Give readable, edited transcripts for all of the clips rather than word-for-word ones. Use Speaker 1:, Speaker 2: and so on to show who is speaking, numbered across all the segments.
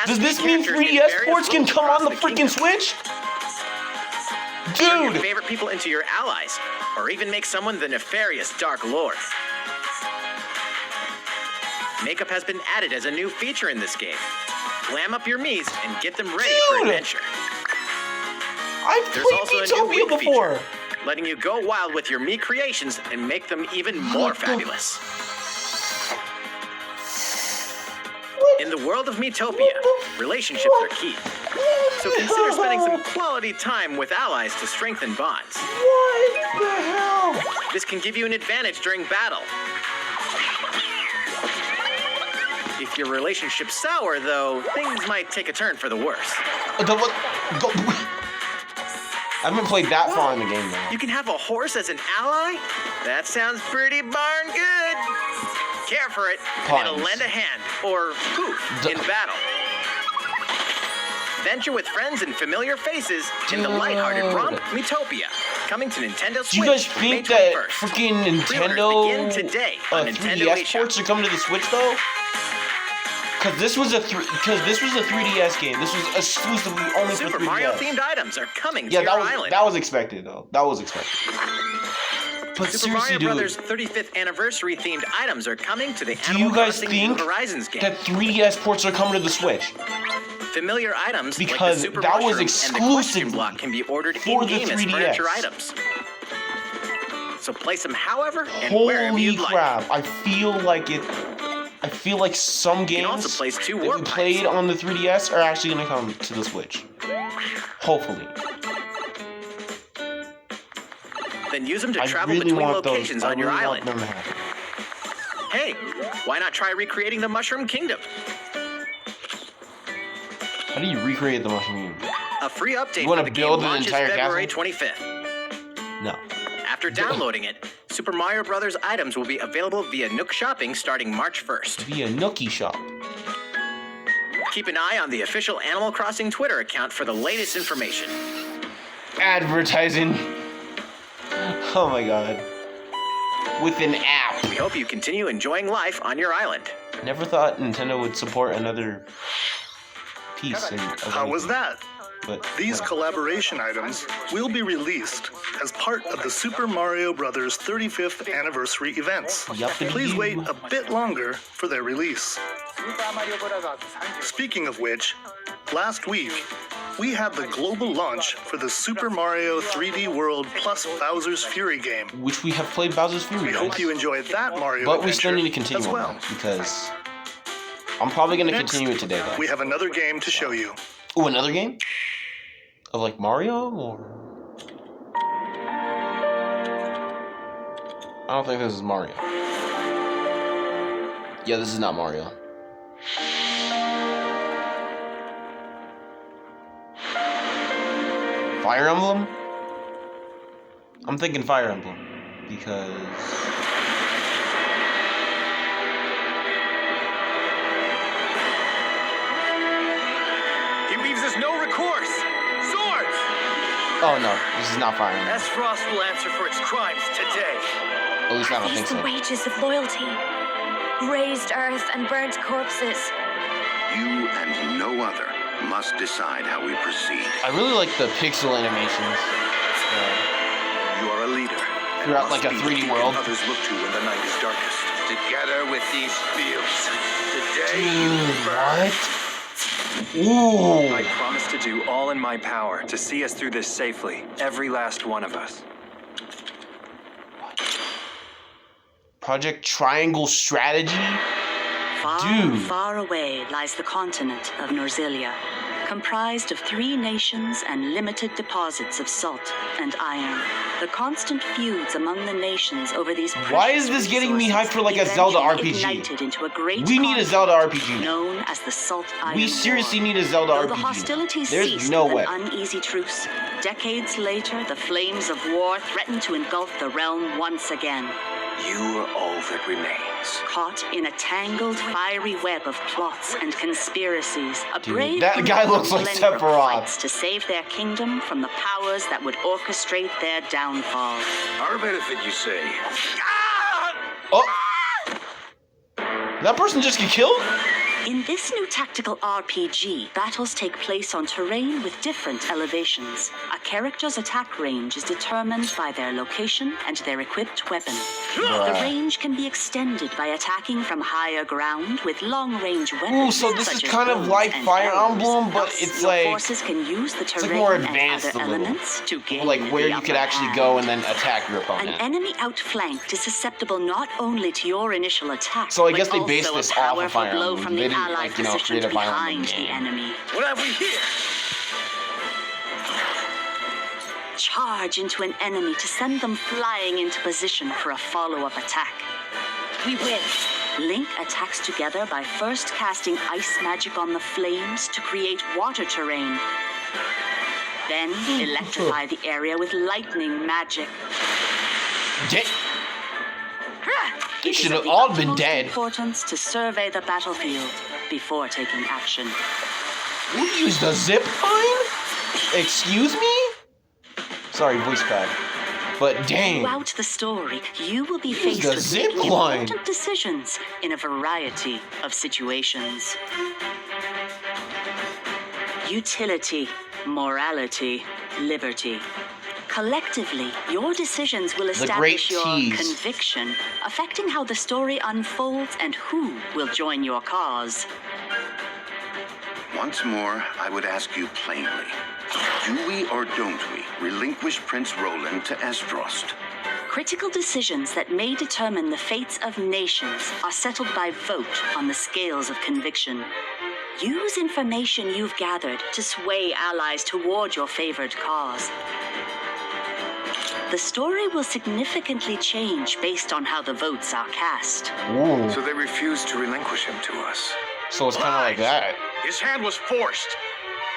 Speaker 1: Does this mean 3DS ports can come on the freaking Switch?
Speaker 2: Turn your
Speaker 1: Dude!
Speaker 2: favorite people into your allies, or even make someone the nefarious Dark Lord. Makeup has been added as a new feature in this game. Glam up your Miis and get them ready for
Speaker 1: Dude!
Speaker 2: adventure.
Speaker 1: I've
Speaker 2: There's
Speaker 1: played
Speaker 2: also a new
Speaker 1: Miitopia
Speaker 2: wig
Speaker 1: before!
Speaker 2: feature, letting you go wild with your Mii creations and make them even more
Speaker 1: What the-
Speaker 2: fabulous.
Speaker 1: What?
Speaker 2: In the world of Miitopia,
Speaker 1: What the-
Speaker 2: relationships are key. So consider spending some quality time with allies to strengthen bonds.
Speaker 1: What the hell?
Speaker 2: This can give you an advantage during battle. If your relationship's sour, though, things might take a turn for the worse.
Speaker 1: I haven't played that far in the game, though.
Speaker 2: You can have a horse as an ally? That sounds pretty darn good. Care for it, and it'll
Speaker 1: Puns.
Speaker 2: lend a hand, or poof, in battle. Venture with friends and familiar faces in the lighthearted romp Miitopia, coming to Nintendo Switch.
Speaker 1: Do you guys
Speaker 2: May
Speaker 1: think that
Speaker 2: 21st.
Speaker 1: freaking
Speaker 2: Pre-orders
Speaker 1: Nintendo
Speaker 2: begin today on Nintendo
Speaker 1: 3DS
Speaker 2: eShop.
Speaker 1: ports are coming to the Switch, though? Because this was a 3DS game. This was exclusively only for 3DS.
Speaker 2: Super Mario themed items are coming to
Speaker 1: Yeah,
Speaker 2: your island.
Speaker 1: that was expected, though. That was expected. But
Speaker 2: Super
Speaker 1: seriously,
Speaker 2: Mario
Speaker 1: dude,
Speaker 2: Brothers 35th anniversary themed items are coming to the
Speaker 1: do
Speaker 2: Animal
Speaker 1: you guys
Speaker 2: Crossing
Speaker 1: think
Speaker 2: New Horizons game.
Speaker 1: that 3DS ports are coming to the Switch?
Speaker 2: Familiar items like
Speaker 1: Because
Speaker 2: the Super
Speaker 1: that was
Speaker 2: Mushroom and the
Speaker 1: exclusively
Speaker 2: question block can be ordered
Speaker 1: for the
Speaker 2: in-game as
Speaker 1: 3DS.
Speaker 2: furniture items. So place them however and wherever
Speaker 1: Holy
Speaker 2: you'd like.
Speaker 1: crap! I feel like some
Speaker 2: You
Speaker 1: games
Speaker 2: can also place two
Speaker 1: that we
Speaker 2: warp
Speaker 1: played
Speaker 2: pipes.
Speaker 1: on the 3DS are actually gonna come to the Switch. Hopefully.
Speaker 2: Then use them to
Speaker 1: I
Speaker 2: travel
Speaker 1: really
Speaker 2: between
Speaker 1: want those.
Speaker 2: locations
Speaker 1: I
Speaker 2: on your
Speaker 1: really
Speaker 2: island.
Speaker 1: want them to happen.
Speaker 2: Hey, why not try recreating the Mushroom Kingdom?
Speaker 1: How do you recreate the Mushroom Kingdom?
Speaker 2: A free update
Speaker 1: You wanna
Speaker 2: for the game
Speaker 1: build an
Speaker 2: launches
Speaker 1: entire
Speaker 2: February
Speaker 1: castle?
Speaker 2: 25th.
Speaker 1: No.
Speaker 2: After downloading it, Super Mario Brothers items will be available via Nook Shopping starting March 1st.
Speaker 1: Via Nookie Shop.
Speaker 2: Keep an eye on the official Animal Crossing Twitter account for the latest information.
Speaker 1: Advertising. Oh my god. With an app.
Speaker 2: We hope you continue enjoying life on your island.
Speaker 1: Never thought Nintendo would support another piece.
Speaker 3: How was that?
Speaker 1: But
Speaker 3: These collaboration items will be released as part of the Super Mario Bros. 35th anniversary events.
Speaker 1: Yuppity.
Speaker 3: Please wait a bit longer for their release. Speaking of which, last week, we had the global launch for the Super Mario 3D World plus Bowser's Fury game.
Speaker 1: which we have played Bowser's Fury.
Speaker 3: We hope you enjoyed that Mario
Speaker 1: But we still
Speaker 3: adventure
Speaker 1: need to continue
Speaker 3: as
Speaker 1: on
Speaker 3: well.
Speaker 1: that because I'm probably going to
Speaker 3: Next,
Speaker 1: continue it today, though.
Speaker 3: We have another game to show you.
Speaker 1: Ooh, another game? Of like Mario or? I don't think this is Mario. Yeah, this is not Mario. Fire Emblem? I'm thinking Fire Emblem because
Speaker 4: He leaves us no recourse. Swords!
Speaker 1: oh no, this is not Fire Emblem.
Speaker 4: Frost will answer for its crimes today.
Speaker 1: At least I don't
Speaker 5: These
Speaker 1: think
Speaker 5: the
Speaker 1: so.
Speaker 5: wages of loyalty. Raised earth and burnt corpses.
Speaker 6: You and no other must decide how we proceed.
Speaker 1: I really like the pixel animations.
Speaker 6: You are a leader.
Speaker 1: Throughout like a
Speaker 6: Must be
Speaker 1: 3D
Speaker 6: the
Speaker 1: world.
Speaker 6: beacon others look to when the night is darkest.
Speaker 4: Together with these fields. Today
Speaker 1: Dude, what?
Speaker 4: I
Speaker 1: Ooh.
Speaker 4: promise to do all in my power to see us through this safely. Every last one of us.
Speaker 1: Project Triangle Strategy?
Speaker 7: Far,
Speaker 1: Dude.
Speaker 7: far away lies the continent of Norzilia, comprised of 3 nations and limited deposits of salt and iron. The constant feuds among the nations over these
Speaker 1: Why is
Speaker 7: precious
Speaker 1: this getting me
Speaker 7: resources
Speaker 1: hyped for like a Zelda
Speaker 7: eventually
Speaker 1: RPG?
Speaker 7: ignited into a great
Speaker 1: We need a
Speaker 7: conflict
Speaker 1: Zelda RPG.
Speaker 7: known as the Salt Iron
Speaker 1: We seriously
Speaker 7: War.
Speaker 1: need a Zelda
Speaker 7: Though the
Speaker 1: RPG.
Speaker 7: hostilities
Speaker 1: There's
Speaker 7: ceased
Speaker 1: no
Speaker 7: with
Speaker 1: way.
Speaker 7: an uneasy truce, decades later, the flames of war threatened to engulf the realm once again.
Speaker 6: You are all that remains.
Speaker 7: Caught in a tangled, fiery web of plots and conspiracies, a
Speaker 1: Dude,
Speaker 7: brave
Speaker 1: that
Speaker 7: group
Speaker 1: guy
Speaker 7: of
Speaker 1: looks like
Speaker 7: Glenbrook
Speaker 1: Sephiroth.
Speaker 7: fights to save their kingdom from the powers that would orchestrate their downfall.
Speaker 6: Our benefit, you say?
Speaker 1: Oh! Did that person just get killed?
Speaker 7: In this new tactical RPG, battles take place on terrain with different elevations. A character's attack range is determined by their location and their equipped weapon. The range can be extended by attacking from higher ground with long-range weapons.
Speaker 1: Ooh, so this is
Speaker 7: such as
Speaker 1: kind of
Speaker 7: bows
Speaker 1: like
Speaker 7: and
Speaker 1: Fire
Speaker 7: arrows.
Speaker 1: Emblem, but
Speaker 7: Thus,
Speaker 1: it's
Speaker 7: your
Speaker 1: like
Speaker 7: forces can use the terrain
Speaker 1: more
Speaker 7: and
Speaker 1: advanced
Speaker 7: other
Speaker 1: a little.
Speaker 7: elements to gain
Speaker 1: like where
Speaker 7: the
Speaker 1: you could
Speaker 7: upper
Speaker 1: actually
Speaker 7: hand.
Speaker 1: go and then attack your
Speaker 7: An
Speaker 1: opponent.
Speaker 7: enemy outflanked is susceptible not only to your initial attack,
Speaker 1: So I guess
Speaker 7: but
Speaker 1: they based
Speaker 7: also
Speaker 1: this
Speaker 7: a
Speaker 1: off of
Speaker 7: powerful
Speaker 1: Fire
Speaker 7: blow
Speaker 1: Emblem.
Speaker 7: from
Speaker 1: They
Speaker 7: the
Speaker 1: didn't,
Speaker 7: allied
Speaker 1: like, you know,
Speaker 7: positioned
Speaker 1: create a Fire Emblem
Speaker 7: behind the
Speaker 1: game.
Speaker 7: enemy.
Speaker 2: What have we here?
Speaker 7: Charge into an enemy to send them flying into position for a follow-up attack.
Speaker 5: We win.
Speaker 7: Link attacks together by first casting ice magic on the flames to create water terrain. Then electrify the area with lightning magic.
Speaker 1: They
Speaker 7: It
Speaker 1: should
Speaker 7: is
Speaker 1: have
Speaker 7: of the
Speaker 1: all been
Speaker 7: utmost
Speaker 1: dead.
Speaker 7: importance to survey the battlefield before taking action.
Speaker 1: You used a zip line? Excuse me? Sorry, voice crack. But dang.
Speaker 7: Throughout the story, you will be
Speaker 1: Use
Speaker 7: faced
Speaker 1: the
Speaker 7: with
Speaker 1: zip
Speaker 7: making
Speaker 1: line.
Speaker 7: important decisions in a variety of situations. Utility, morality, liberty. Collectively, your decisions will establish your
Speaker 1: tease.
Speaker 7: conviction, affecting how the story unfolds and who will join your cause.
Speaker 6: Once more, I would ask you plainly. Do we or don't we relinquish Prince Roland to Esdrost?
Speaker 7: Critical decisions that may determine the fates of nations are settled by vote on the scales of conviction. Use information you've gathered to sway allies toward your favored cause. The story will significantly change based on how the votes are cast.
Speaker 1: Ooh.
Speaker 4: So they refused to relinquish him to us.
Speaker 1: So it's kind of like that.
Speaker 2: His hand was forced.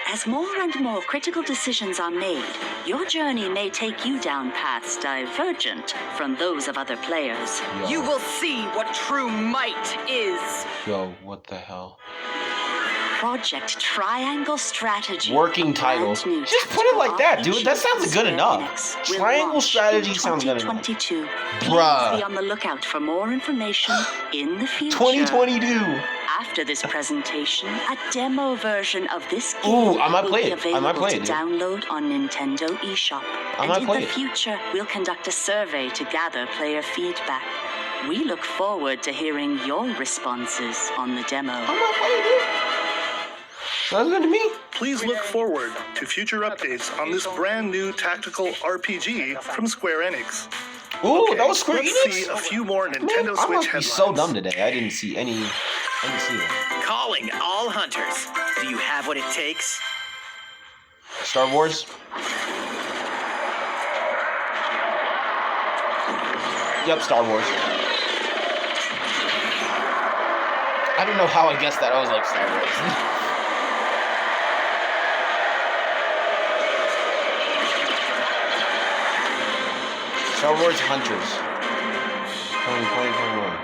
Speaker 7: As more and more critical decisions are made, your journey may take you down paths divergent from those of other players.
Speaker 1: Yo.
Speaker 8: You will see what true might is.
Speaker 1: Yo, what the hell?
Speaker 7: Project Triangle Strategy.
Speaker 1: Working titles.
Speaker 7: Brand new
Speaker 1: Just put it like that, dude. That sounds
Speaker 7: tactical
Speaker 1: good enough.
Speaker 7: Enix will
Speaker 1: Triangle
Speaker 7: launch
Speaker 1: Strategy
Speaker 7: in
Speaker 1: sounds good enough.
Speaker 7: 2022.
Speaker 1: Bruh.
Speaker 7: Please be on the lookout for more information in the future.
Speaker 1: 2022.
Speaker 7: After this presentation, a demo version of this game
Speaker 1: Ooh, I might
Speaker 7: will
Speaker 1: play
Speaker 7: be
Speaker 1: it. I
Speaker 7: available
Speaker 1: might play
Speaker 7: to
Speaker 1: it, dude.
Speaker 7: download on Nintendo eShop.
Speaker 1: I
Speaker 7: And
Speaker 1: might
Speaker 7: in
Speaker 1: play
Speaker 7: the
Speaker 1: it.
Speaker 7: future, we'll conduct a survey to gather player feedback. We look forward to hearing your responses on the demo.
Speaker 1: I'm not playing it. Sounds good to me.
Speaker 3: Please look forward to future updates on this brand new tactical RPG from Square Enix.
Speaker 1: Ooh,
Speaker 3: Okay,
Speaker 1: that was Square
Speaker 3: let's
Speaker 1: Enix?
Speaker 3: see a few more
Speaker 1: Man,
Speaker 3: Nintendo
Speaker 1: I
Speaker 3: Switch
Speaker 1: must be
Speaker 3: headlines.
Speaker 1: so dumb today. I didn't see any. I didn't see that.
Speaker 2: Calling all hunters. Do you have what it takes?
Speaker 1: Star Wars. Yep, Star Wars. I don't know how I guessed that. I was like Star Wars. Star Wars Hunters. 2021.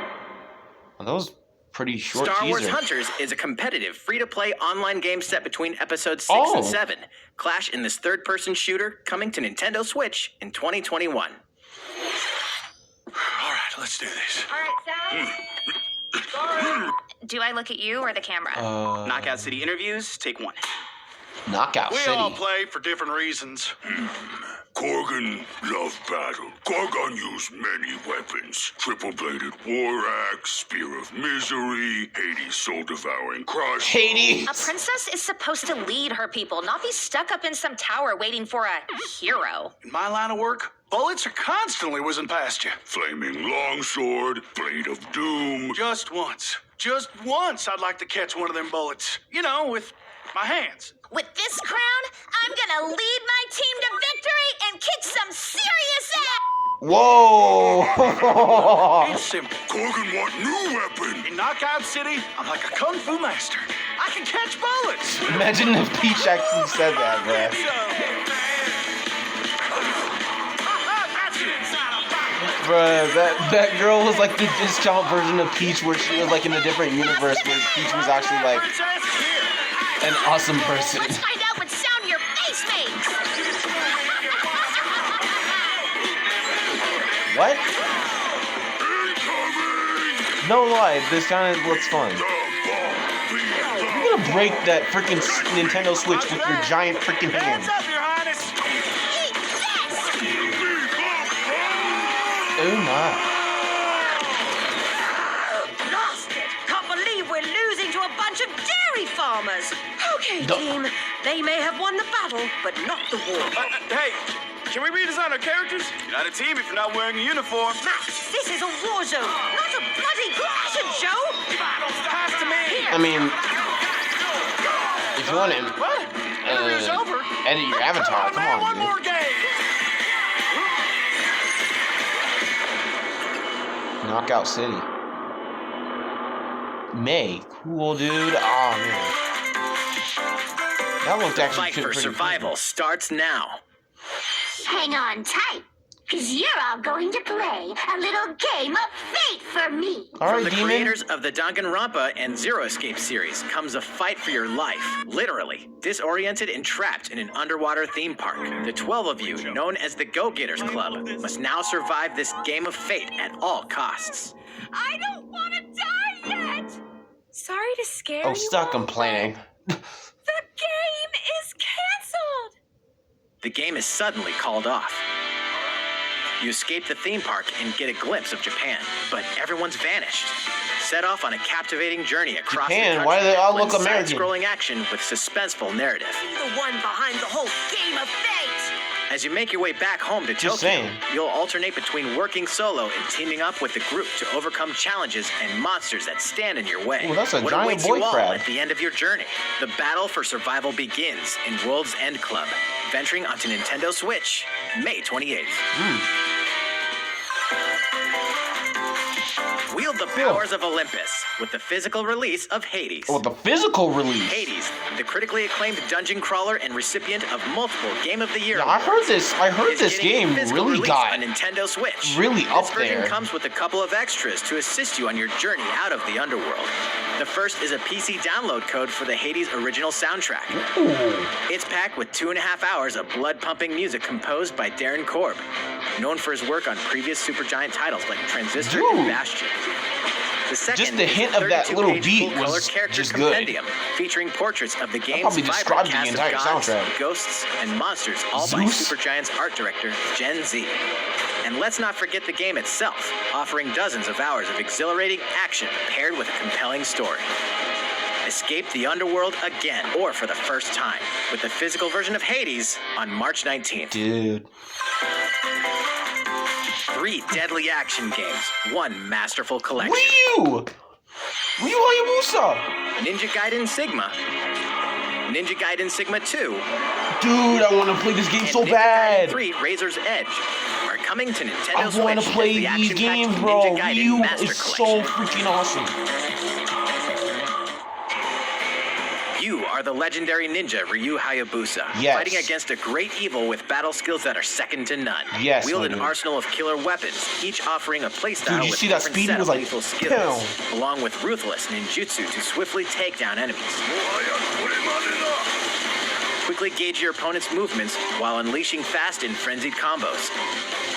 Speaker 1: Are those pretty short
Speaker 2: Star Wars
Speaker 1: teasers?
Speaker 2: Hunters is a competitive, free-to-play online game set between episodes 6
Speaker 1: Oh.
Speaker 2: and 7. Clash in this third-person shooter coming to Nintendo Switch in 2021.
Speaker 9: All right, let's do this.
Speaker 5: All right, Sal. Do I look at you or the camera?
Speaker 2: Knockout City interviews, take 1.
Speaker 1: Knockout
Speaker 9: We
Speaker 1: City.
Speaker 9: all play for different reasons.
Speaker 10: Korgan loved battle. Korgan used many weapons. Triple-bladed war axe, spear of misery, Hades' soul-devouring crush.
Speaker 1: Hades.
Speaker 5: A princess is supposed to lead her people, not be stuck up in some tower waiting for a hero.
Speaker 9: In my line of work, bullets are constantly whizzing past you.
Speaker 10: Flaming longsword, blade of doom.
Speaker 9: Just once I'd like to catch one of them bullets. You know, with my hands.
Speaker 5: With this crown, I'm gonna lead my team to victory and kick some serious ass!
Speaker 1: Whoa.
Speaker 9: It's simple.
Speaker 10: Korgan want new weapon.
Speaker 9: In Knockout City, I'm like a kung fu master. I can catch bullets.
Speaker 1: Imagine if Peach actually said that, bruh. Bruh, that girl was like the discount version of Peach where she was like in a different universe where Peach was actually like an awesome person.
Speaker 5: Let's find out what sound your face makes!
Speaker 1: What? No lie, this kind of looks fun.
Speaker 10: The bomb
Speaker 1: gonna break that freaking Nintendo Switch with your giant freaking hand.
Speaker 9: Hands up, Your Highness.
Speaker 5: Eat this!
Speaker 1: Oh my.
Speaker 8: Lost it! Can't believe we're losing to a bunch of dairy farmers. Okay,
Speaker 1: Duh.
Speaker 8: team. They may have won the battle, but not the war.
Speaker 9: Hey, can we redesign our characters? You're not a team if you're not wearing a uniform.
Speaker 8: Max, this is a war zone, not a bloody fashion show.
Speaker 9: Pass to me.
Speaker 1: I mean, if you want to
Speaker 9: What? Interview's over.
Speaker 1: edit your avatar, come
Speaker 9: Man,
Speaker 1: on,
Speaker 9: one
Speaker 1: dude.
Speaker 9: more game.
Speaker 1: Knockout City. May. Cool, dude. Oh, man. That looked
Speaker 2: The
Speaker 1: actually
Speaker 2: fight for
Speaker 1: pretty
Speaker 2: survival starts now.
Speaker 5: Hang on tight, because you're all going to play a little game of fate for me.
Speaker 1: Cool. All
Speaker 2: From
Speaker 1: right,
Speaker 2: the
Speaker 1: Demon.
Speaker 2: creators of the Danganronpa and Zero Escape series comes a fight for your life. Literally, disoriented and trapped in an underwater theme park. The 12 of you, known as the Go-Getters Club, must now survive this game of fate at all costs.
Speaker 5: I don't want to die yet. Sorry to scare
Speaker 1: Oh,
Speaker 5: you.
Speaker 1: stop
Speaker 5: all,
Speaker 1: complaining.
Speaker 5: but the game is canceled.
Speaker 2: The game is suddenly called off. You escape the theme park and get a glimpse of Japan, but everyone's vanished. Set off on a captivating journey across
Speaker 1: Japan?
Speaker 2: the country.
Speaker 1: Why do they all look
Speaker 2: blends
Speaker 1: American?
Speaker 2: Side-scrolling action with suspenseful narrative.
Speaker 8: The one behind the whole game of fate.
Speaker 2: As you make your way back home to
Speaker 1: Just
Speaker 2: Tokyo,
Speaker 1: saying.
Speaker 2: you'll alternate between working solo and teaming up with the group to overcome challenges and monsters that stand in your way.
Speaker 1: Ooh, that's a
Speaker 2: what
Speaker 1: giant
Speaker 2: awaits
Speaker 1: boy
Speaker 2: you all
Speaker 1: crab.
Speaker 2: at the end of your journey? The battle for survival begins in World's End Club, venturing onto Nintendo Switch, May 28th. Wield the powers of Olympus with the physical release of Hades.
Speaker 1: Oh, the physical release.
Speaker 2: Hades, the critically acclaimed dungeon crawler and recipient of multiple Game of the Year
Speaker 1: Yeah, I heard
Speaker 2: awards,
Speaker 1: this. I heard
Speaker 2: is
Speaker 1: this
Speaker 2: getting a
Speaker 1: game
Speaker 2: physical
Speaker 1: really
Speaker 2: release
Speaker 1: got
Speaker 2: on Nintendo Switch.
Speaker 1: really up
Speaker 2: This version
Speaker 1: there.
Speaker 2: comes with a couple of extras to assist you on your journey out of the underworld. The first is a PC download code for the Hades original soundtrack.
Speaker 1: Ooh.
Speaker 2: It's packed with 2.5 hours of blood-pumping music composed by Darren Korb, known for his work on previous Supergiant titles like Transistor
Speaker 1: Dude.
Speaker 2: and Bastion. The second
Speaker 1: Just the
Speaker 2: is
Speaker 1: hint
Speaker 2: a
Speaker 1: of that
Speaker 2: 32
Speaker 1: little
Speaker 2: page
Speaker 1: beat
Speaker 2: full-color
Speaker 1: was
Speaker 2: character
Speaker 1: just good.
Speaker 2: compendium featuring portraits of the game's
Speaker 1: probably
Speaker 2: vibrant
Speaker 1: described the
Speaker 2: cast
Speaker 1: entire
Speaker 2: of gods,
Speaker 1: soundtrack.
Speaker 2: ghosts, and monsters, all by
Speaker 1: Zeus?
Speaker 2: Supergiant's art director, Gen Z. And let's not forget the game itself, offering dozens of hours of exhilarating action paired with a compelling story. Escape the underworld again, or for the first time, with the physical version of Hades on March 19th.
Speaker 1: Dude.
Speaker 2: 3 deadly action games, 1 masterful collection.
Speaker 1: Wii U! Wii U Hayabusa!
Speaker 2: Ninja Gaiden Sigma, Ninja Gaiden Sigma 2,
Speaker 1: Dude, I want to play this game
Speaker 2: and
Speaker 1: so
Speaker 2: Ninja
Speaker 1: bad.
Speaker 2: Gaiden 3 Razor's Edge are coming to Nintendo
Speaker 1: I
Speaker 2: Switch.
Speaker 1: want to
Speaker 2: as
Speaker 1: play
Speaker 2: the
Speaker 1: these
Speaker 2: action-packed
Speaker 1: games, bro.
Speaker 2: Ninja
Speaker 1: Wii
Speaker 2: Gaiden
Speaker 1: U
Speaker 2: Master
Speaker 1: is so
Speaker 2: Collection.
Speaker 1: freaking awesome.
Speaker 2: You are the legendary ninja Ryu Hayabusa,
Speaker 1: Yes.
Speaker 2: fighting against a great evil with battle skills that are second to none.
Speaker 1: Yes,
Speaker 2: Wield
Speaker 1: my
Speaker 2: an
Speaker 1: dude.
Speaker 2: arsenal of killer weapons, each offering a playstyle
Speaker 1: Dude, you
Speaker 2: with
Speaker 1: see that
Speaker 2: different
Speaker 1: speed?
Speaker 2: set
Speaker 1: It was
Speaker 2: of
Speaker 1: like,
Speaker 2: lethal skills, along with ruthless ninjutsu to swiftly take down enemies. Quickly gauge your opponent's movements while unleashing fast and frenzied combos.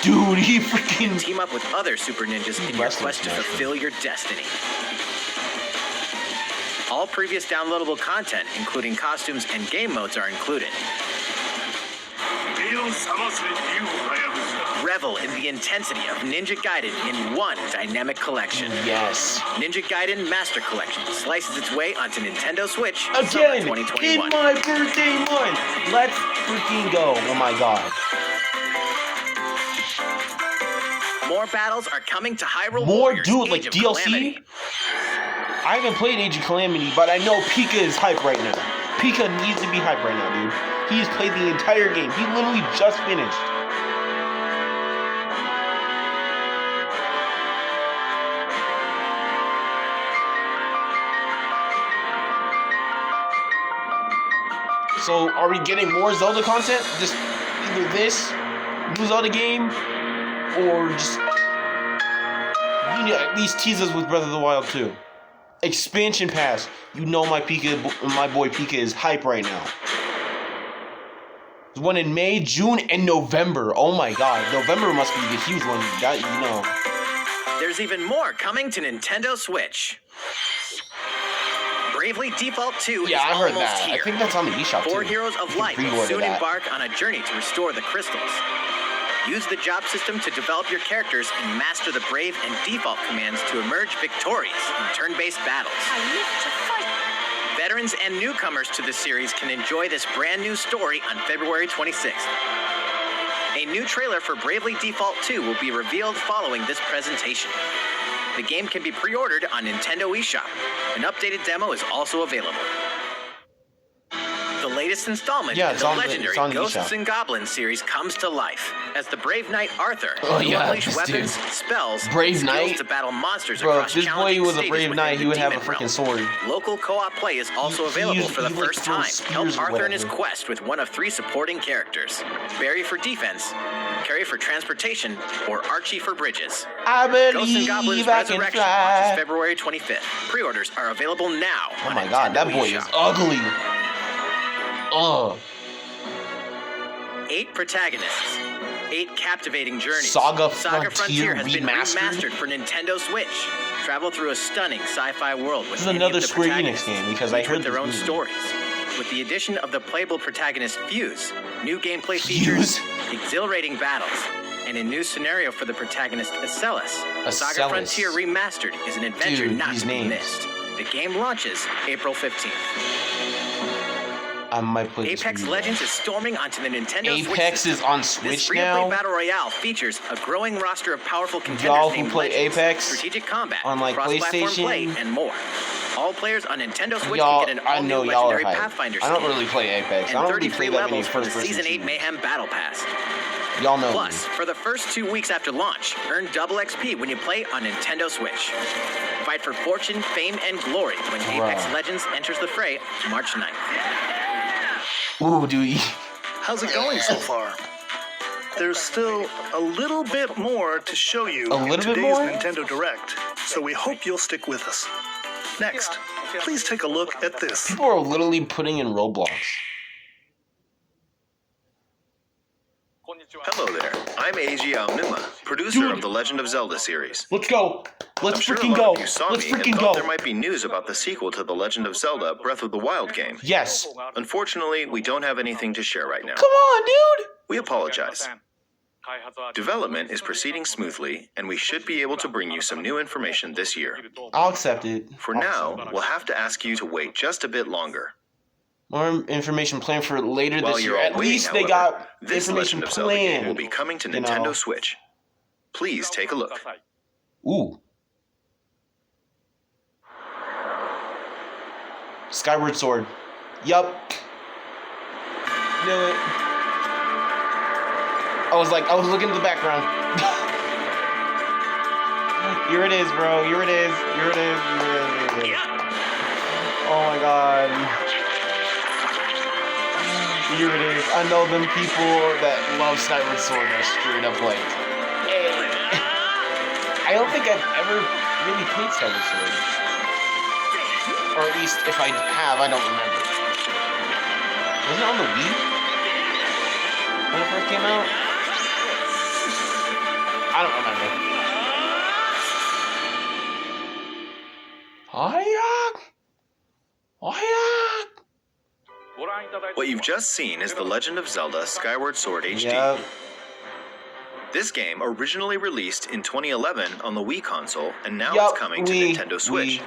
Speaker 1: Dude, he freaking...
Speaker 2: Team up with other super ninjas in your
Speaker 1: Wrestling
Speaker 2: quest to
Speaker 1: smash.
Speaker 2: fulfill your destiny. All previous downloadable content, including costumes and game modes, are included. Revel in the intensity of Ninja Gaiden in one dynamic collection.
Speaker 1: Yes.
Speaker 2: Ninja Gaiden Master Collection slices its way onto Nintendo Switch summer
Speaker 1: Again, in
Speaker 2: 2021.
Speaker 1: my birthday month. Let's freaking go. Oh my god.
Speaker 2: More battles are coming to Hyrule
Speaker 1: More,
Speaker 2: Warriors
Speaker 1: dude,
Speaker 2: Age
Speaker 1: like
Speaker 2: of
Speaker 1: DLC?
Speaker 2: Calamity.
Speaker 1: I haven't played Age of Calamity, but I know Pika is hype right now. Pika needs to be hype right now, dude. He's played the entire game. He literally just finished. So, are we getting more Zelda content? Just either this, new Zelda game, or just... You need to at least tease us with Breath of the Wild 2. Expansion pass. You know my boy Pika is hype right now. There's one in May, June, and November. Oh my god. November must be the huge one. That, you know.
Speaker 2: There's even more coming to Nintendo Switch. Bravely Default 2
Speaker 1: Yeah,
Speaker 2: is
Speaker 1: I heard
Speaker 2: almost
Speaker 1: that.
Speaker 2: here.
Speaker 1: I think that's on the eShop too.
Speaker 2: 4 heroes of
Speaker 1: You can
Speaker 2: light will
Speaker 1: pre-order
Speaker 2: soon
Speaker 1: that.
Speaker 2: embark on a journey to restore the crystals. Use the job system to develop your characters and master the Brave and Default commands to emerge victorious in turn-based battles.
Speaker 8: I live to fight.
Speaker 2: Veterans and newcomers to the series can enjoy this brand new story on February 26th. A new trailer for Bravely Default 2 will be revealed following this presentation. The game can be pre-ordered on Nintendo eShop. An updated demo is also available. The latest installment in the legendary Ghosts and Goblins series comes to life as the Brave Knight Arthur will unleash weapons, spells, and skills to battle monsters across
Speaker 1: this boy
Speaker 2: challenging
Speaker 1: was a
Speaker 2: stages
Speaker 1: brave knight,
Speaker 2: within
Speaker 1: he
Speaker 2: the
Speaker 1: would have a
Speaker 2: demon
Speaker 1: freaking
Speaker 2: realm.
Speaker 1: sword.
Speaker 2: Local co-op play is also available for the first time. Help Arthur in his quest with one of 3 supporting characters: Barry for defense, Carrie for transportation, or Archie for bridges.
Speaker 1: I
Speaker 2: Ghosts and Goblins
Speaker 1: believe I can
Speaker 2: Resurrection
Speaker 1: fly.
Speaker 2: launches February 25th. Pre-orders are available now.
Speaker 1: Oh my god, that boy is ugly. Ugh.
Speaker 2: 8 protagonists, 8 captivating journeys.
Speaker 1: Saga
Speaker 2: Frontier
Speaker 1: Frontier
Speaker 2: has been
Speaker 1: remastered?
Speaker 2: remastered for Nintendo Switch. Travel through a stunning sci-fi world with
Speaker 1: This is
Speaker 2: any
Speaker 1: another
Speaker 2: of the
Speaker 1: Square Enix
Speaker 2: protagonists,
Speaker 1: game, because I
Speaker 2: each
Speaker 1: heard
Speaker 2: with their
Speaker 1: this
Speaker 2: own
Speaker 1: movie.
Speaker 2: stories. With the addition of the playable protagonist Fuse, new gameplay features, exhilarating battles, and a new scenario for the protagonist Acellus. Saga
Speaker 1: Acellus.
Speaker 2: Frontier Remastered is an adventure
Speaker 1: Dude,
Speaker 2: not
Speaker 1: these
Speaker 2: to be
Speaker 1: names.
Speaker 2: missed. The game launches April 15th.
Speaker 1: I might play this
Speaker 2: Apex
Speaker 1: video.
Speaker 2: Legends is storming onto the Nintendo Switch
Speaker 1: Apex
Speaker 2: system.
Speaker 1: is on
Speaker 2: This
Speaker 1: Switch
Speaker 2: free-to-play
Speaker 1: now.
Speaker 2: battle royale features a growing roster of powerful contenders
Speaker 1: Y'all who
Speaker 2: named
Speaker 1: play
Speaker 2: Legends,
Speaker 1: Apex
Speaker 2: strategic combat,
Speaker 1: on, like,
Speaker 2: cross-platform
Speaker 1: PlayStation?
Speaker 2: play, and more. All players on Nintendo Switch
Speaker 1: Y'all,
Speaker 2: can get an
Speaker 1: I
Speaker 2: all-new
Speaker 1: know y'all are
Speaker 2: legendary
Speaker 1: hyped.
Speaker 2: Pathfinder
Speaker 1: I don't
Speaker 2: skin
Speaker 1: really play Apex.
Speaker 2: and
Speaker 1: I don't
Speaker 2: 30
Speaker 1: really
Speaker 2: free
Speaker 1: play that many
Speaker 2: levels for the
Speaker 1: first-person
Speaker 2: Season 8
Speaker 1: shooters.
Speaker 2: Mayhem Battle Pass.
Speaker 1: Y'all know
Speaker 2: Plus,
Speaker 1: me.
Speaker 2: for the first 2 weeks after launch, earn double XP when you play on Nintendo Switch. Fight for fortune, fame, and glory when Apex Legends enters the fray March 9th.
Speaker 1: Ooh, do we?
Speaker 3: How's it going so far? There's still a little bit more to show you
Speaker 1: A
Speaker 3: in
Speaker 1: little bit
Speaker 3: today's
Speaker 1: more?
Speaker 3: Nintendo Direct, so we hope you'll stick with us. Next, please take a look at this.
Speaker 1: People are literally putting in Roblox.
Speaker 11: Hello there, I'm Eiji Aonuma, producer of the Legend of Zelda series.
Speaker 1: Let's go. Let's
Speaker 11: I'm sure
Speaker 1: freaking
Speaker 11: a lot
Speaker 1: go.
Speaker 11: of you saw
Speaker 1: Let's
Speaker 11: me and
Speaker 1: freaking
Speaker 11: thought
Speaker 1: go.
Speaker 11: there might be news about the sequel to the Legend of Zelda Breath of the Wild game.
Speaker 1: Yes.
Speaker 11: Unfortunately, we don't have anything to share right now.
Speaker 1: Come on, dude.
Speaker 11: We apologize. Development is proceeding smoothly, and we should be able to bring you some new information this year.
Speaker 1: I'll accept it.
Speaker 11: For now, we'll have to ask you to wait just a bit longer.
Speaker 1: More information planned for later
Speaker 11: While
Speaker 1: this
Speaker 11: you're
Speaker 1: year.
Speaker 11: all
Speaker 1: At
Speaker 11: waiting,
Speaker 1: least they
Speaker 11: however,
Speaker 1: got
Speaker 11: this
Speaker 1: information
Speaker 11: Legend of Zelda game will
Speaker 1: planned.
Speaker 11: be coming to
Speaker 1: you know.
Speaker 11: Nintendo Switch. Please take a look.
Speaker 1: Ooh. Skyward Sword. Yup. Knew it. I was looking at the background. Here it is, bro. Here it is. Here it is. Here it is. Here it is. Oh my god. Here it is. I know them people that love Skyward Sword are straight up like, hey. I don't think I've ever really played Skyward Sword. Or at least if I have, I don't remember. Was it on the Wii? When it first came out? I don't remember.
Speaker 11: What you've just seen is The Legend of Zelda Skyward Sword HD.
Speaker 1: Yep.
Speaker 11: This game originally released in 2011 on the Wii console, and now
Speaker 1: Yup,
Speaker 11: it's coming to
Speaker 1: Wii,
Speaker 11: Nintendo Switch.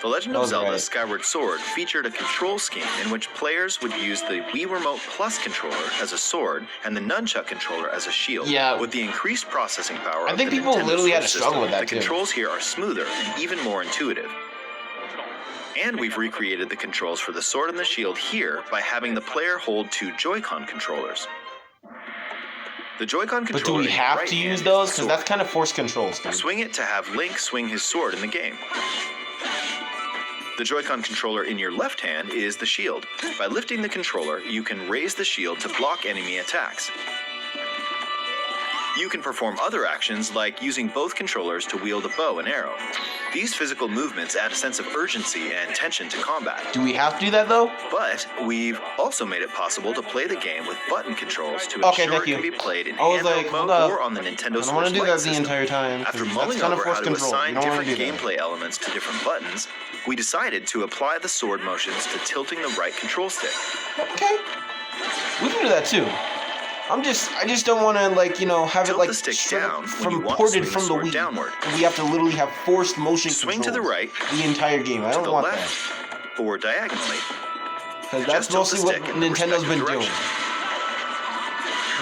Speaker 11: The Legend of Zelda Skyward Sword featured a control scheme in which players would use the Wii Remote Plus controller as a sword and the Nunchuck controller as a shield.
Speaker 1: Yeah.
Speaker 11: With the increased processing power
Speaker 1: I
Speaker 11: of
Speaker 1: think
Speaker 11: the
Speaker 1: people
Speaker 11: Nintendo
Speaker 1: literally had
Speaker 11: Switch
Speaker 1: to struggle
Speaker 11: system,
Speaker 1: with that
Speaker 11: the
Speaker 1: too.
Speaker 11: controls here are smoother and even more intuitive. And we've recreated the controls for the sword and the shield here by having the player hold 2 Joy-Con controllers. The Joy-Con
Speaker 1: But
Speaker 11: controller
Speaker 1: do we
Speaker 11: in your
Speaker 1: have
Speaker 11: right
Speaker 1: to
Speaker 11: hand
Speaker 1: use
Speaker 11: is
Speaker 1: those?
Speaker 11: the
Speaker 1: Because
Speaker 11: sword.
Speaker 1: that's kind of forced controls, dude.
Speaker 11: Swing it to have Link swing his sword in the game. The Joy-Con controller in your left hand is the shield. By lifting the controller, you can raise the shield to block enemy attacks. You can perform other actions like using both controllers to wield a bow and arrow. These physical movements add a sense of urgency and tension to combat.
Speaker 1: Do we have to do that though?
Speaker 11: But we've also made it possible to play the game with button controls to
Speaker 1: Okay,
Speaker 11: ensure
Speaker 1: thank
Speaker 11: it
Speaker 1: you.
Speaker 11: can be played in
Speaker 1: I was
Speaker 11: handheld
Speaker 1: like,
Speaker 11: mode
Speaker 1: hold up.
Speaker 11: or on the Nintendo
Speaker 1: I don't want
Speaker 11: Switch
Speaker 1: to do
Speaker 11: Lite
Speaker 1: that the
Speaker 11: system.
Speaker 1: entire time. 'cause
Speaker 11: After
Speaker 1: that's
Speaker 11: mulling
Speaker 1: kind of
Speaker 11: over how
Speaker 1: force
Speaker 11: to
Speaker 1: control.
Speaker 11: assign
Speaker 1: You don't want
Speaker 11: different
Speaker 1: to do that.
Speaker 11: gameplay elements to different buttons, we decided to apply the sword motions to tilting the right control stick.
Speaker 1: Okay. We can do that too. I just don't want to have
Speaker 11: Tilt
Speaker 1: it like
Speaker 11: the stick
Speaker 1: straight
Speaker 11: down
Speaker 1: up
Speaker 11: when
Speaker 1: from
Speaker 11: you want to
Speaker 1: ported
Speaker 11: swing the
Speaker 1: from the
Speaker 11: sword
Speaker 1: Wii.
Speaker 11: downward.
Speaker 1: We have to literally have forced motion
Speaker 11: Swing to
Speaker 1: controls
Speaker 11: the right,
Speaker 1: the entire game. I
Speaker 11: to
Speaker 1: don't
Speaker 11: the
Speaker 1: want
Speaker 11: left, or diagonally.
Speaker 1: because
Speaker 11: Just
Speaker 1: that's
Speaker 11: tilt the
Speaker 1: mostly what
Speaker 11: stick in the
Speaker 1: Nintendo's been
Speaker 11: respective
Speaker 1: doing.
Speaker 11: direction.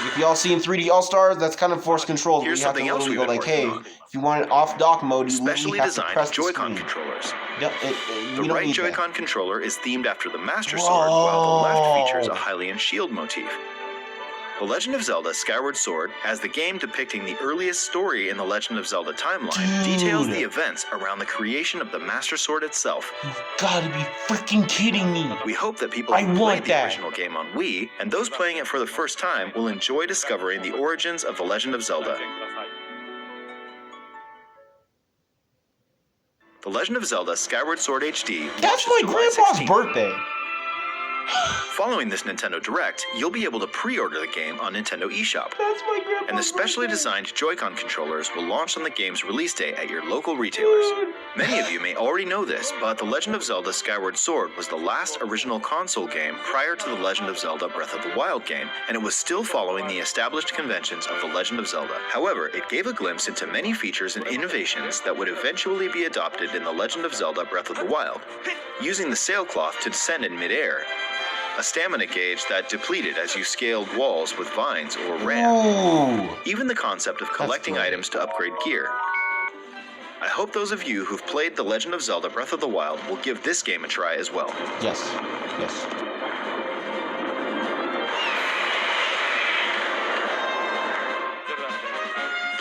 Speaker 1: Like, if y'all seen 3D All Stars, that's kind of forced controls.
Speaker 11: Here's
Speaker 1: You have to
Speaker 11: something else
Speaker 1: literally go
Speaker 11: we've
Speaker 1: like,
Speaker 11: been
Speaker 1: hey,
Speaker 11: working on.
Speaker 1: if you want it off dock mode, you
Speaker 11: Specially
Speaker 1: literally have to
Speaker 11: designed
Speaker 1: press the
Speaker 11: Joy-Con
Speaker 1: screen.
Speaker 11: controllers.
Speaker 1: Yep,
Speaker 11: The
Speaker 1: we don't
Speaker 11: right
Speaker 1: need that.
Speaker 11: Joy-Con controller is themed after the Master Sword, while the left features a Hylian shield motif. The Legend of Zelda Skyward Sword, as the game depicting the earliest story in the Legend of Zelda timeline, details the events around the creation of the Master Sword itself.
Speaker 1: You've gotta be freaking kidding me.
Speaker 11: We hope that people
Speaker 1: I
Speaker 11: who
Speaker 1: want
Speaker 11: played the
Speaker 1: that.
Speaker 11: original game on Wii, and those playing it for the first time, will enjoy discovering the origins of the Legend of Zelda. The Legend of Zelda Skyward Sword HD
Speaker 1: That's
Speaker 11: launches
Speaker 1: my
Speaker 11: July
Speaker 1: grandpa's
Speaker 11: 16th.
Speaker 1: birthday.
Speaker 11: Following this Nintendo Direct, you'll be able to pre-order the game on Nintendo eShop.
Speaker 1: That's my grandpa's
Speaker 11: And the specially
Speaker 1: birthday.
Speaker 11: designed Joy-Con controllers will launch on the game's release day at your local retailers. Many of you may already know this, but The Legend of Zelda Skyward Sword was the last original console game prior to The Legend of Zelda Breath of the Wild game, and it was still following the established conventions of The Legend of Zelda. However, it gave a glimpse into many features and innovations that would eventually be adopted in The Legend of Zelda Breath of the Wild, using the sailcloth to descend in midair, a stamina gauge that depleted as you scaled walls with vines or ran.
Speaker 1: Ooh.
Speaker 11: Even the concept of collecting
Speaker 1: great.
Speaker 11: items to upgrade gear. I hope those of you who've played The Legend of Zelda Breath of the Wild will give this game a try as well.
Speaker 1: Yes. Yes.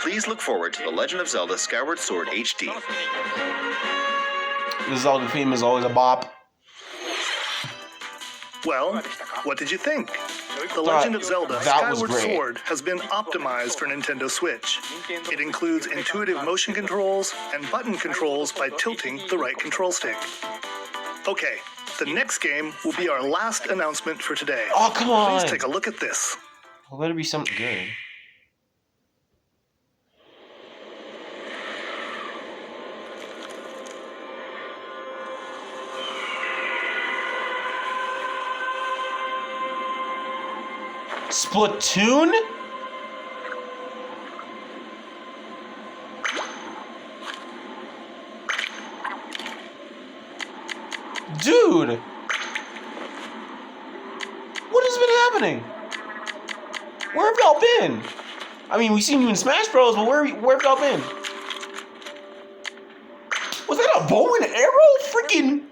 Speaker 11: Please look forward to The Legend of Zelda Skyward Sword HD.
Speaker 1: The Zelda theme is always a bop.
Speaker 3: Well, what did you think? The Legend of Zelda
Speaker 1: that was
Speaker 3: Skyward
Speaker 1: great.
Speaker 3: Sword has been optimized for Nintendo Switch. It includes intuitive motion controls and button controls by tilting the right control stick. Okay, the next game will be our last announcement for today.
Speaker 1: Oh, come on.
Speaker 3: Please take a look at this.
Speaker 1: Well, better be something good. Splatoon? Dude! What has been happening? Where have y'all been? I mean, we've seen you in Smash Bros, but where have y'all been? Was that a bow and arrow? Freaking...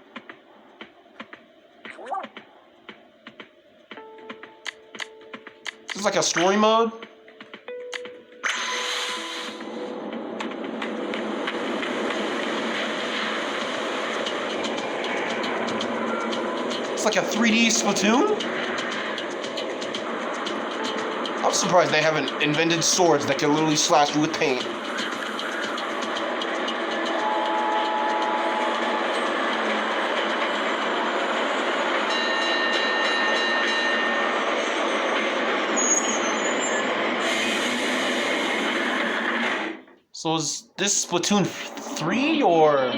Speaker 1: This is like a story mode? It's like a 3D Splatoon? I'm surprised they haven't invented swords that can literally slash you with paint. So is this Splatoon 3 or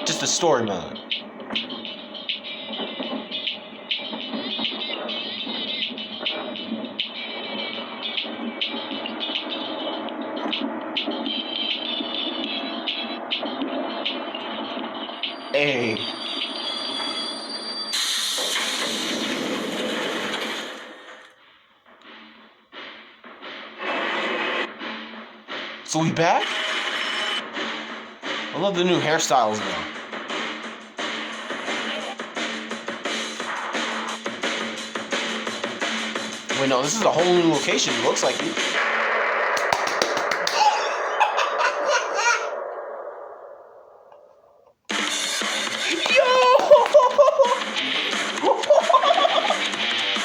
Speaker 1: just a story mode? Hey. So we back? I love the new hairstyles though. Wait, no, this is a whole new location. It looks like it.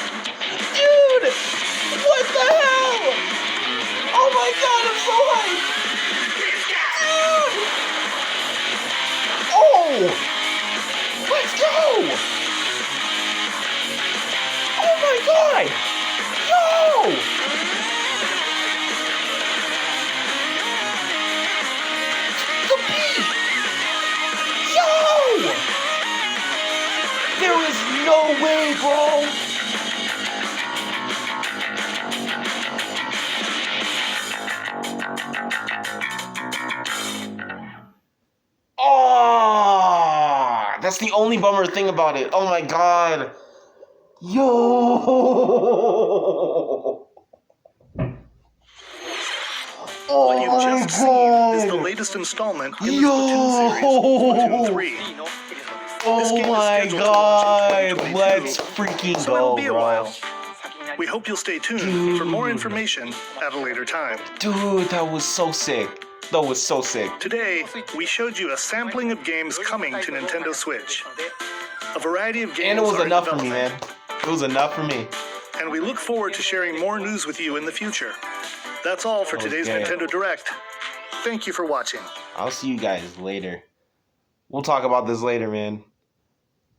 Speaker 1: Dude! What the hell? Oh my god! Yo! The beat! Yo! There is no way, bro! Oh, that's the only bummer thing about it. Oh my god. Yo. Oh
Speaker 3: What you've
Speaker 1: my
Speaker 3: just seen is the
Speaker 1: god.
Speaker 3: latest installment in the
Speaker 1: Yo.
Speaker 3: Splatoon series, Splatoon 3. This
Speaker 1: Oh
Speaker 3: game is
Speaker 1: my
Speaker 3: scheduled to launch in
Speaker 1: god.
Speaker 3: 2022,
Speaker 1: Let's freaking
Speaker 3: so it'll
Speaker 1: go,
Speaker 3: be a
Speaker 1: bro.
Speaker 3: while. We hope you'll stay tuned for more information at a later time.
Speaker 1: Dude, that was so sick. That was so sick.
Speaker 3: Today, we showed you a sampling of games coming to Nintendo Switch. A variety of games
Speaker 1: And it was
Speaker 3: are in
Speaker 1: enough for me, man.
Speaker 3: development,
Speaker 1: It was enough for me.
Speaker 3: and we look forward to sharing more news with you in the future. That's all for today's
Speaker 1: Okay.
Speaker 3: Nintendo Direct. Thank you for watching.
Speaker 1: I'll see you guys later. We'll talk about this later, man.